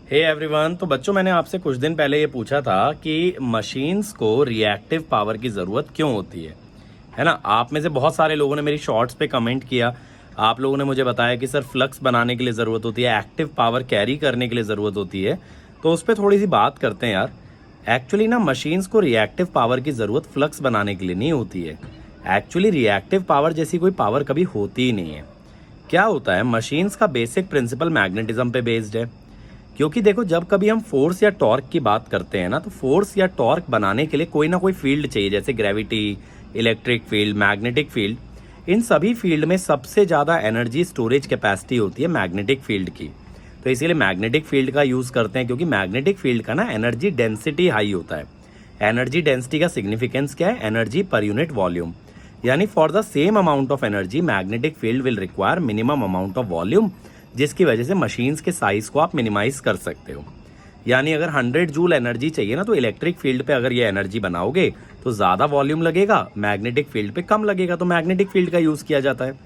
Hey everyone, तो बच्चों मैंने आपसे कुछ दिन पहले ये पूछा था कि मशीन्स को रिएक्टिव पावर की ज़रूरत क्यों होती है ना। आप में से बहुत सारे लोगों ने मेरी शॉर्ट्स पे कमेंट किया। आप लोगों ने मुझे बताया कि सर फ्लक्स बनाने के लिए ज़रूरत होती है, एक्टिव पावर कैरी करने के लिए ज़रूरत होती है। तो उस पर थोड़ी सी बात करते हैं यार। एक्चुअली ना मशीन्स को रिएक्टिव पावर की ज़रूरत फ्लक्स बनाने के लिए नहीं होती है। एक्चुअली रिएक्टिव पावर जैसी कोई पावर कभी होती ही नहीं है। क्या होता है, मशीन्स का बेसिक प्रिंसिपल मैग्नेटिज्म पे बेस्ड है। क्योंकि देखो, जब कभी हम फोर्स या टॉर्क की बात करते हैं ना, तो फोर्स या टॉर्क बनाने के लिए कोई ना कोई फील्ड चाहिए, जैसे gravity, electric field, magnetic field. इन सभी फील्ड में सबसे ज़्यादा एनर्जी स्टोरेज कैपेसिटी होती है मैग्नेटिक फील्ड की। तो इसीलिए मैग्नेटिक फील्ड का यूज़ करते हैं, क्योंकि मैग्नेटिक फील्ड का ना एनर्जी डेंसिटी हाई होता है। एनर्जी डेंसिटी का सिग्निफिकेंस क्या है? Energy per unit volume. यानी for the same amount of energy magnetic field will require minimum amount of volume, जिसकी वजह से मशीन्स के साइज को आप मिनिमाइज कर सकते हो। यानी अगर 100 जूल एनर्जी चाहिए ना, तो इलेक्ट्रिक फील्ड पे अगर ये एनर्जी बनाओगे तो ज़्यादा वॉल्यूम लगेगा, मैग्नेटिक फील्ड पे कम लगेगा, तो मैग्नेटिक फील्ड का यूज़ किया जाता है।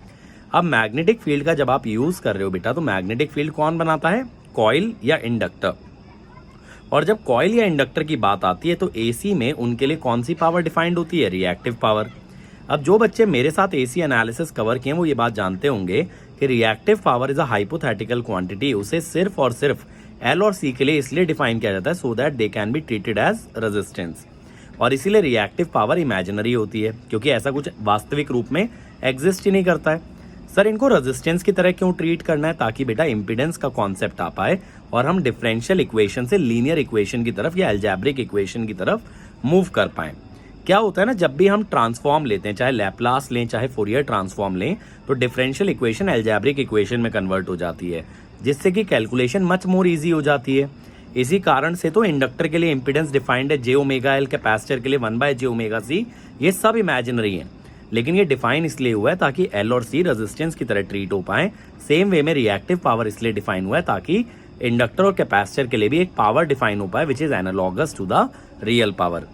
अब मैग्नेटिक फील्ड का जब आप यूज़ कर रहे हो बेटा, तो मैग्नेटिक फील्ड कौन बनाता है? कॉइल या इंडक्टर। और जब कॉइल या इंडक्टर की बात आती है तो एसी में उनके लिए कौन सी पावर डिफाइंड होती है? Reactive power. अब जो बच्चे मेरे साथ एसी एनालिसिस कवर किए हैं वो ये बात जानते होंगे कि reactive power is a hypothetical quantity. उसे सिर्फ और सिर्फ एल और सी के लिए इसलिए डिफाइन किया जाता है so that they can be treated as resistance. और इसीलिए रिएक्टिव पावर इमेजिनरी होती है, क्योंकि ऐसा कुछ वास्तविक रूप में एग्जिस्ट ही नहीं करता है। सर, इनको रेजिस्टेंस की तरह क्यों ट्रीट करना है? ताकि बेटा इम्पीडेंस का कॉन्सेप्ट आ पाए और हम डिफरेंशियल इक्वेशन से लीनियर इक्वेशन की तरफ या अलजेब्रिक इक्वेशन की तरफ मूव कर पाएं। क्या होता है ना, जब भी हम ट्रांसफॉर्म लेते हैं, चाहे लैप्लास लें चाहे फोरियर ट्रांसफॉर्म लें, तो डिफरेंशियल इक्वेशन अलजेब्रिक इक्वेशन में कन्वर्ट हो जाती है, जिससे कि कैलकुलेशन मच मोर इजी हो जाती है। इसी कारण से तो इंडक्टर के लिए इंपीडेंस डिफाइंड है j⍵L, कैपेसिटर के लिए 1/j⍵c। ये सब इमेजिनरी है, लेकिन ये डिफाइन इसलिए हुआ है ताकि एल और सी रेजिस्टेंस की तरह ट्रीट हो पाए। सेम वे में रिएक्टिव पावर इसलिए डिफाइन हुआ है ताकि इंडक्टर और कैपेसिटर के लिए भी एक पावर डिफाइन हो पाए which is analogous to the real power.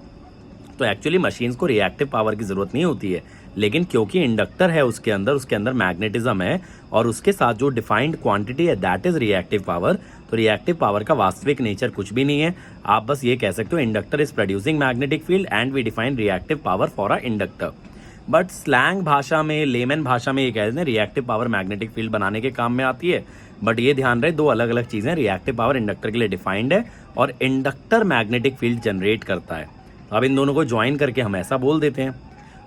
तो एक्चुअली मशीन्स को रिएक्टिव पावर की जरूरत नहीं होती है, लेकिन क्योंकि इंडक्टर है उसके अंदर मैग्नेटिज्म है और उसके साथ जो डिफाइंड क्वांटिटी है दैट इज रिएक्टिव पावर। तो रिएक्टिव पावर का वास्तविक नेचर कुछ भी नहीं है। आप बस ये कह सकते हो inductor is producing magnetic field and we define reactive power for a inductor. But slang भाषा में, लेमन भाषा में ये कहते हैं रिएक्टिव पावर मैग्नेटिक फील्ड बनाने के काम में आती है। बट ये ध्यान रहे, दो अलग अलग चीजें। रिएक्टिव पावर इंडक्टर के लिए डिफाइंड है और इंडक्टर मैग्नेटिक फील्ड जनरेट करता है। अब इन दोनों को ज्वाइन करके हम ऐसा बोल देते हैं,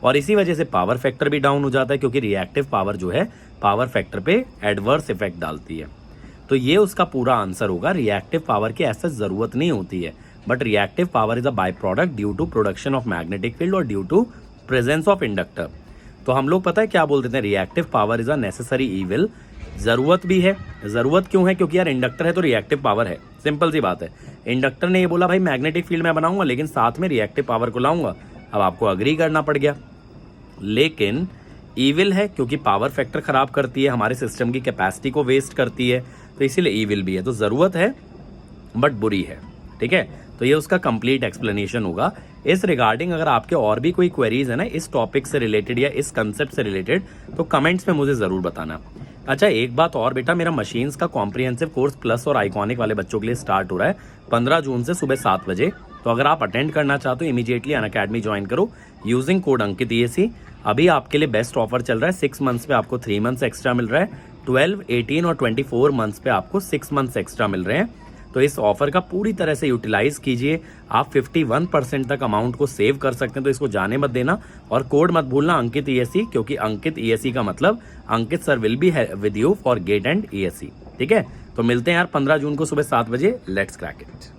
और इसी वजह से पावर फैक्टर भी डाउन हो जाता है, क्योंकि रिएक्टिव पावर जो है पावर फैक्टर पे एडवर्स इफेक्ट डालती है। तो ये उसका पूरा आंसर होगा। रिएक्टिव पावर की ऐसा जरूरत नहीं होती है, but reactive power is a by product due to production of magnetic field और due to presence of inductor. तो हम लोग पता है क्या बोल देते हैं? Reactive power is a necessary evil. जरूरत भी है। जरूरत क्यों है? क्योंकि यार इंडक्टर है तो रिएक्टिव पावर है, सिंपल सी बात है। इंडक्टर ने ये बोला भाई मैग्नेटिक फील्ड मैं बनाऊंगा, लेकिन साथ में रिएक्टिव पावर को लाऊंगा। अब आपको अग्री करना पड़ गया। लेकिन ईविल है क्योंकि पावर फैक्टर खराब करती है, हमारे सिस्टम की कैपेसिटी को वेस्ट करती है, तो इसीलिए ईविल भी है। तो जरूरत है बट बुरी है, ठीक है। तो ये उसका कंप्लीट एक्सप्लेनेशन होगा। इस रिगार्डिंग अगर आपके और भी कोई क्वेरीज है ना इस टॉपिक से रिलेटेड या इस कंसेप्ट से रिलेटेड, तो कमेंट्स में मुझे जरूर बताना। अच्छा, एक बात और बेटा, मेरा मशीन्स का कॉम्प्रिहेंसिव कोर्स प्लस और आइकॉनिक वाले बच्चों के लिए स्टार्ट हो रहा है 15 जून से सुबह 7 बजे। तो अगर आप अटेंड करना चाहते हो इमीडिएटली अनअकैडमी ज्वाइन करो यूजिंग कोड अंकित EAC। अभी आपके लिए बेस्ट ऑफर चल रहा है। 6 मंथ्स पे आपको 3 मंथ्स एक्स्ट्रा मिल रहा है। 12, 18 और 24 मंथ्स पे आपको 6 मंथ्स एक्स्ट्रा मिल रहे हैं। तो इस ऑफर का पूरी तरह से यूटिलाइज कीजिए। आप 51% तक अमाउंट को सेव कर सकते हैं, तो इसको जाने मत देना। और कोड मत भूलना अंकित EAC, क्योंकि अंकित EAC का मतलब Ankit sir will be with you for GATE and EAC, ठीक है। तो मिलते हैं यार 15 जून को सुबह 7 बजे। Let's crack it.